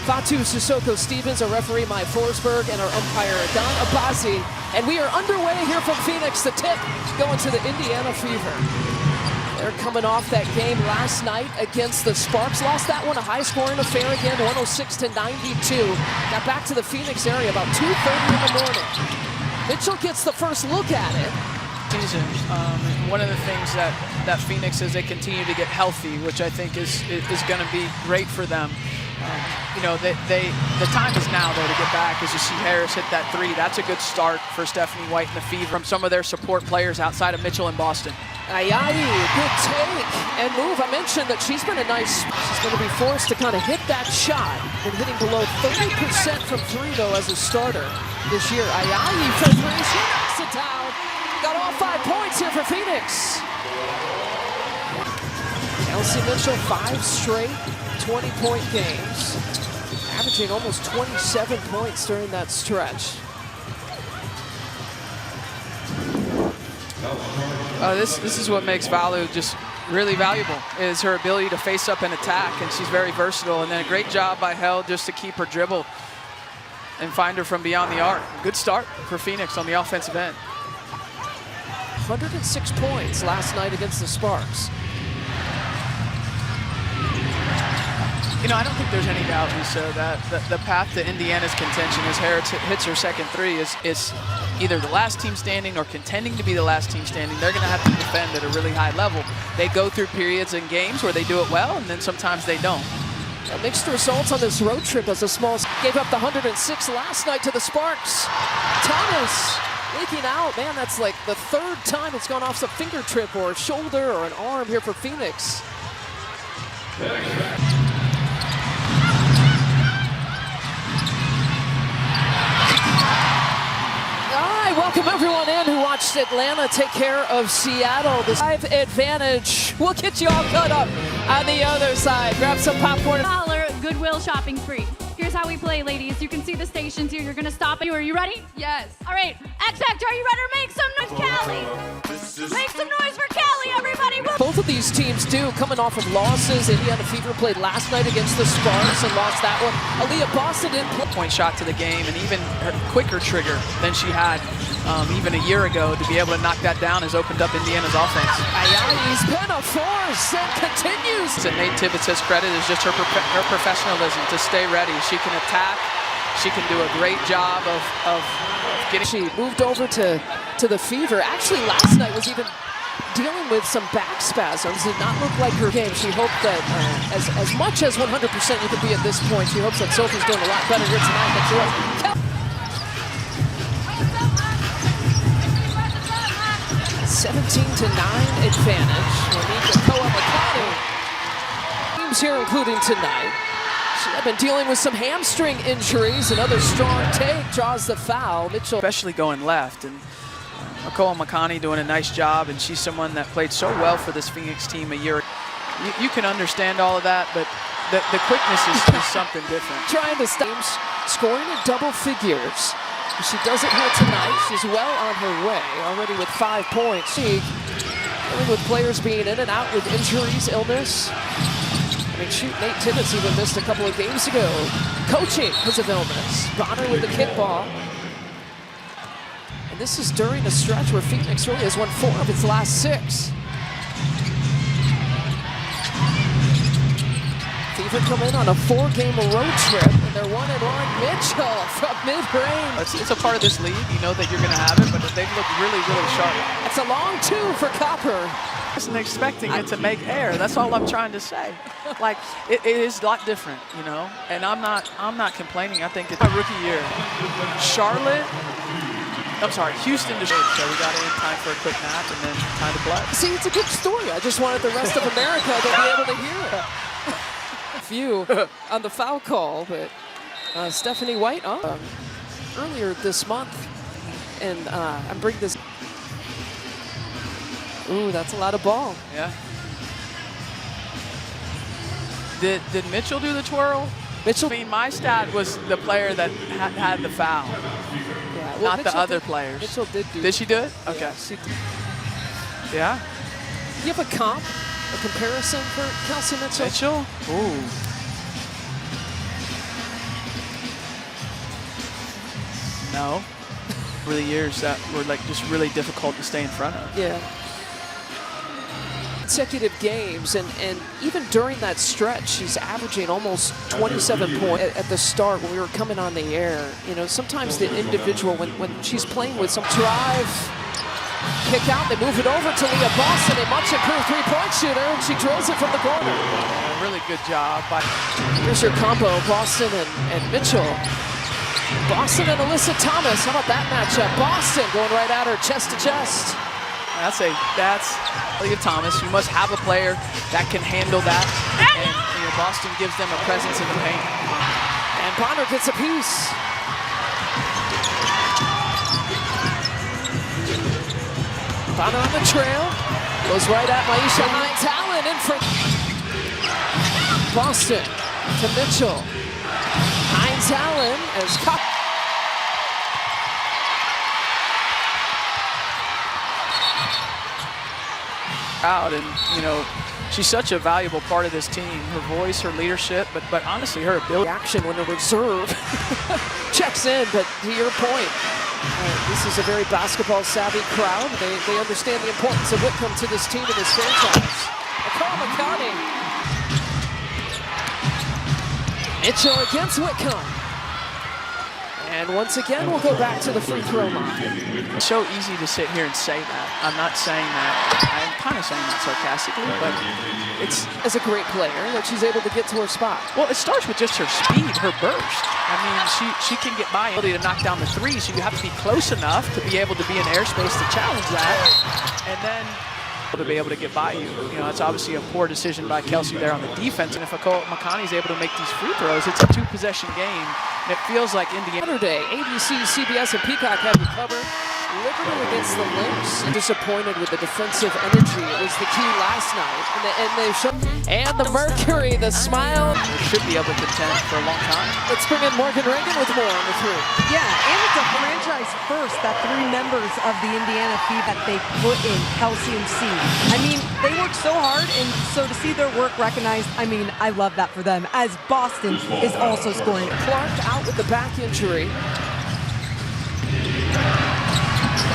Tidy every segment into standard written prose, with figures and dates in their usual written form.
Fatu Sissoko-Stevens, our referee Mike Forsberg, and our umpire Don Abbasi. And we are underway here from Phoenix. The tip going to the Indiana Fever. They're coming off that game last night against the Sparks. Lost that one, a high-scoring affair again, 106-92. Got back to the Phoenix area about 2:30 in the morning. Mitchell gets the first look at it. Season. One of the things that Phoenix is, they continue to get healthy, which I think is going to be great for them. You know, the time is now, though, to get back. As you see Harris hit that three, that's a good start for Stephanie White and the Fever from some of their support players outside of Mitchell and Boston. Ayadi, good take and move. I mentioned that she's been a nice, she's going to be forced to kind of hit that shot. Been hitting below 30% from three, though, as a starter this year. Ayadi for three, she knocks it down. Got all 5 points here for Phoenix. Kelsey Mitchell, 5 straight 20-point games, averaging almost 27 points during that stretch. This is what makes Valu just really valuable, is her ability to face up and attack, and she's very versatile. And then a great job by Held just to keep her dribble and find her from beyond the arc. Good start for Phoenix on the offensive end. 106 points last night against the Sparks. You know, I don't think there's any doubt, Lisa, that the path to Indiana's contention as Harris hits her second three is either the last team standing or contending to be the last team standing. They're going to have to defend at a really high level. They go through periods in games where they do it well, and then sometimes they don't. Mixed results on this road trip as the Smalls gave up the 106 last night to the Sparks. Thomas leaking out. Man, that's like the third time it's gone off some finger trip or a shoulder or an arm here for Phoenix. Welcome everyone in who watched Atlanta take care of Seattle. The 5 advantage. We'll get you all cut up on the other side. Grab some popcorn. Goodwill shopping free. Here's how we play, ladies. You can see the stations here. You're gonna stop. Are you ready? Yes. All right. X Factor, are you ready to make some noise, Callie? Make some noise for Callie, everybody. Both of these teams do, coming off of losses. Indiana Fever played last night against the Sparks and lost that one. Aaliyah Boston didn't play. Point shot to the game, and even her quicker trigger than she had even a year ago. To be able to knock that down has opened up Indiana's offense. Ayadi's been a force and continues. And Nate Tibbetts' credit is just her professionalism to stay ready. She can attack. She can do a great job of getting. She moved over to the Fever. Actually, last night was even dealing with some back spasms. Did not look like her game. She hoped that as much as 100% you could be at this point, she hopes that Sophie's doing a lot better here tonight than she was. 17-9 advantage. Monika Koa-Makani. Teams here, including tonight. She had been dealing with some hamstring injuries. Another strong take, draws the foul. Mitchell. Especially going left. And Koa-Makani doing a nice job, and she's someone that played so well for this Phoenix team a year. You can understand all of that, but the quickness is something different. Trying to stop, scoring in double figures. She does it here tonight. She's well on her way, already with 5 points. Dealing with players being in and out with injuries, illness. I mean, shoot, Nate Tibbetts even missed a couple of games ago. Coaching because of illness. Bonner with the kickball. And this is during a stretch where Phoenix really has won 4 of its last 6. Fever come in on a 4-game road trip, and they're 1-1. Mitchell from mid-range. It's a part of this league. You know that you're going to have it, but they've looked really, really sharp. It's a long 2 for Copper. I wasn't expecting it to make air. That's all I'm trying to say. Like, it is a lot different, you know. And I'm not complaining. I think it's my rookie year. Houston to so we got in time for a quick nap and then time to play. See, it's a good story. I just wanted the rest of America to be able to hear it. Few on the foul call, but Stephanie White earlier this month, and I'm bringing this. Ooh, that's a lot of ball. Yeah. Did Mitchell do the twirl? Mitchell. I mean, my stat was the player that had the foul, Yeah, well, not Mitchell the other players. Mitchell did do. Did she do it? Okay. Yeah, she did. Yeah. You have a comp? A comparison for Kelsey Mitchell? Mitchell? Ooh. know, over the years that were like just really difficult to stay in front of. Yeah. Consecutive games, and even during that stretch, she's averaging almost 27 points at the start when we were coming on the air. You know, sometimes the individual, when she's playing with some drive, kick out, they move it over to Leah Boston, a much improved three-point shooter, and she drills it from the corner. A really good job. Here's your combo, Boston and Mitchell. Boston and Alyssa Thomas, how about that matchup? Boston going right at her, chest to chest. That's Leah Thomas. You must have a player that can handle that. And you know, Boston gives them a presence in the paint. And Bonner gets a piece. Bonner on the trail. Goes right at Maisha Hines Allen in for Boston to Mitchell. Hines Allen as cut. Out, and you know, she's such a valuable part of this team. Her voice, her leadership, but honestly, her ability. Action when the reserve checks in, but to your point, this is a very basketball-savvy crowd. They understand the importance of Whitcomb to this team and this franchise. Carl McCarty. Mitchell against Whitcomb. And once again, we'll go back to the free throw line. It's so easy to sit here and say that. I'm not saying that. I'm kind of saying that sarcastically, but it's as a great player that she's able to get to her spot. Well, it starts with just her speed, her burst. I mean, she can get by ability to knock down the three, so you have to be close enough to be able to be in airspace to challenge that, and then to be able to get by you. You know, it's obviously a poor decision by Kelsey there on the defense, and if McConney's able to make these free throws, it's a two-possession game. And it feels like Indiana. Saturday, ABC, CBS, and Peacock have you covered. Liberty against the Lynx. Disappointed with the defensive energy. It was the key last night. And the Mercury, the smile. Should be able to contend for a long time. Let's bring in Morgan Reagan with more on the three. Yeah, and it's a franchise first that three members of the Indiana Fever that they put in, Kelsey and C. I mean, they worked so hard, and so to see their work recognized, I mean, I love that for them, as Boston is also scoring. Clark out with the back injury.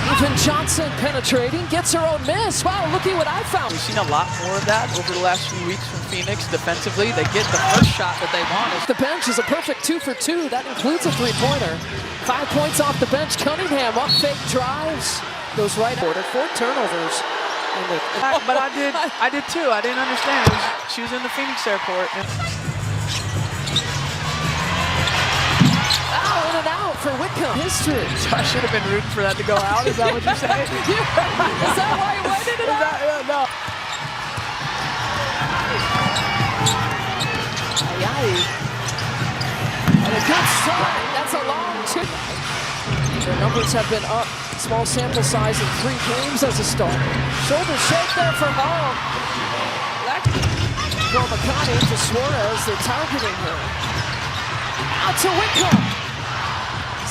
Ethan Johnson penetrating, gets her own miss. Wow, look at what I found. We've seen a lot more of that over the last few weeks from Phoenix defensively. They get the first shot that they wanted. The bench is a perfect 2 for 2. That includes a three-pointer. 5 points off the bench. Cunningham up fake drives. Goes right at 4 turnovers. But I did too. I didn't understand. She was in the Phoenix airport. In and out for Whitcomb. History. So I should have been rooting for that to go out. Is that what you're saying? Yeah. Is that why you wanted it out? No. And a good start. That's a long two. Their numbers have been up. Small sample size in 3 games as a start. Shoulder shake there for Hall. Well, McConney to Suarez. They're targeting her. Out to Whitcomb.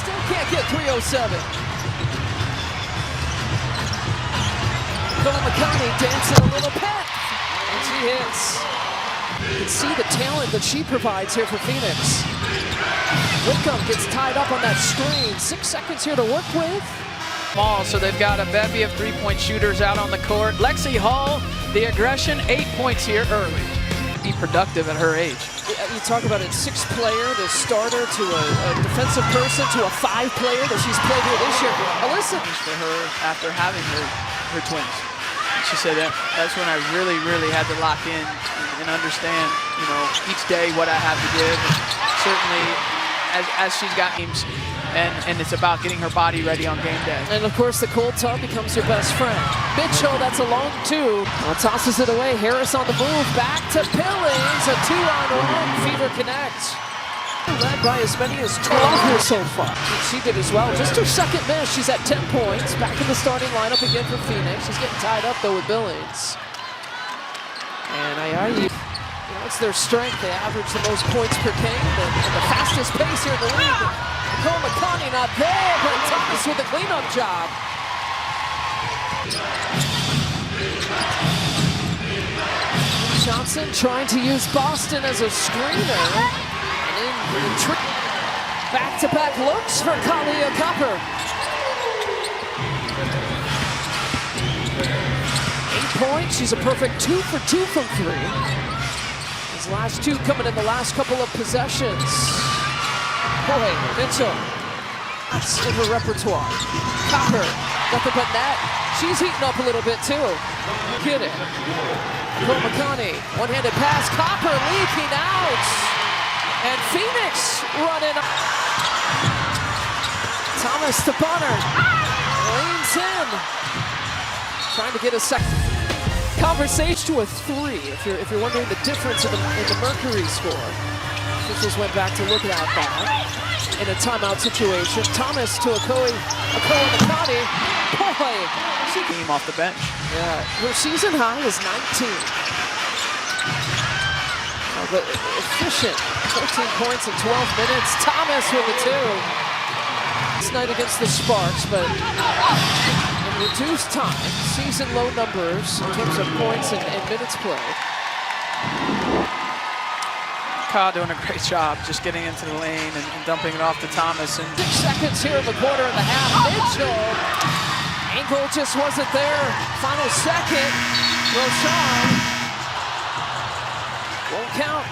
Still can't get 307. Bill McConney dancing a little pet. And she hits. You can see the talent that she provides here for Phoenix. Whitcomb gets tied up on that screen. 6 seconds here to work with. So they've got a bevy of three-point shooters out on the court. Lexi Hall, the aggression, 8 points here early. Be productive at her age. You talk about a 6th player, the starter, to a defensive person, to a 5 player that she's played here this year. Alyssa. For her after having her twins. She said that's when I really, really had to lock in and understand, you know, each day what I have to give. And certainly, as she's got games, and it's about getting her body ready on game day. And of course, the cold tub becomes your best friend. Mitchell, that's a long 2. Well, tosses it away. Harris on the move. Back to Billings. A 2-on-1. Fever connects. Led by as many as 12 here so far. She did as well. Just her second miss. She's at 10 points. Back in the starting lineup again for Phoenix. She's getting tied up, though, with Billings. And Ayayi, you know, it's their strength. They average the most points per game and the fastest pace here in the league. Nicole McConney not there, but Thomas with a cleanup job. Johnson trying to use Boston as a screener. Back-to-back looks for Kalia Copper. 8 points. She's a perfect 2 for 2 from 3. His last 2 coming in the last couple of possessions. Boy, Mitchell. That's in her repertoire. Copper, nothing but net. She's heating up a little bit too. Get it. Cole McConney, one-handed pass. Copper leaking out. And Phoenix running. Thomas to Bonner. Leans in. Trying to get a second. Conversation with 3. If you're wondering the difference in the Mercury score. Officials went back to look at that in a timeout situation. Thomas to Okoye McConney. Boy, She came off the bench. yeah, her season high is 19. But efficient, 14 points in 12 minutes. Thomas with the 2. This night against the Sparks, but in reduced time, season low numbers in terms of points and minutes played. Ka doing a great job just getting into the lane and dumping it off to Thomas. And 6 seconds here in the quarter and a half. Mitchell, ankle just wasn't there. Final second, Roshan won't count.